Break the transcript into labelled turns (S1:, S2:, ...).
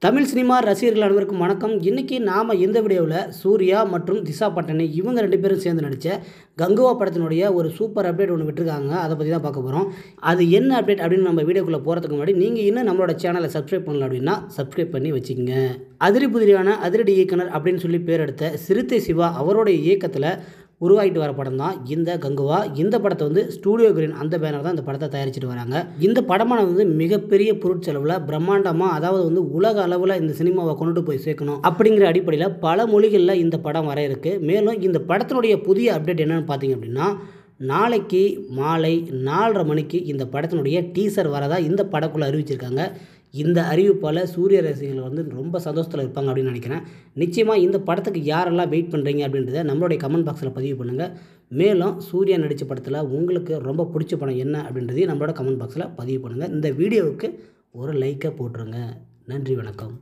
S1: Tamil cinema ரசிகர்கள் அனைவருக்கும் வணக்கம். இன்றைக்கி நாம் இந்த வீடியோவில் சூர்யா மற்றும் திஷா பட்டனி இவங்க 2 பேரும் சேர்ந்து நடித்த கங்குவா படத்தினுடைய ஒரு சூப்பர் அப்டேட் ஒன்று விட்டுருக்காங்க. அதை பற்றி தான் பார்க்க போகிறோம். அது என்ன அப்டேட் அப்படின்னு நம்ம வீடியோக்குள்ளே போகிறதுக்கு முன்னாடி நீங்கள் இன்னும் நம்மளோட சேனலை சப்ஸ்கிரைப் பண்ணல அப்படின்னா சப்ஸ்கிரைப் பண்ணி வச்சுக்கோங்க. அதிரி புதிரியான அதிரடி இயக்குனர் அப்படின்னு சொல்லி பேர் எடுத்த சிறுத்தை சிவா அவருடைய இயக்கத்தில் உருவாகிட்டு வர படம் தான் இந்த கங்குவா. இந்த படத்தை வந்து ஸ்டூடியோ கிரீன் அந்த பேனர் தான் இந்த படத்தை தயாரிச்சுட்டு வராங்க. இந்த படமானது வந்து மிகப்பெரிய பொருட்செலவில் பிரம்மாண்டமாக, அதாவது வந்து உலக அளவில் இந்த சினிமாவை கொண்டுட்டு போய் சேர்க்கணும் அப்படிங்கிற அடிப்படையில் பல மொழிகளில் இந்த படம் வர இருக்கு. மேலும் இந்த படத்தினுடைய புதிய அப்டேட் என்னென்னு பார்த்தீங்க அப்படின்னா, நாளைக்கு மாலை 4:30 மணிக்கு இந்த படத்தினுடைய டீசர் வரதா இந்த படக்குள்ளே அறிவிச்சிருக்காங்க. இந்த அறிவிப்பால் சூர்யா ரசிகர்கள் வந்து ரொம்ப சந்தோஷத்தில் இருப்பாங்க அப்படின்னு நினைக்கிறேன். நிச்சயமாக இந்த படத்துக்கு யாரெல்லாம் வெயிட் பண்ணுறீங்க அப்படின்றத நம்மளுடைய கமெண்ட் பாக்ஸில் பதிவு பண்ணுங்கள். மேலும் சூர்யா நடித்த படத்தில் உங்களுக்கு ரொம்ப பிடிச்ச படம் என்ன அப்படின்றதையும் நம்மளோட கமெண்ட் பாக்ஸில் பதிவு பண்ணுங்கள். இந்த வீடியோவுக்கு ஒரு லைக்கை போட்டுருங்க. நன்றி, வணக்கம்.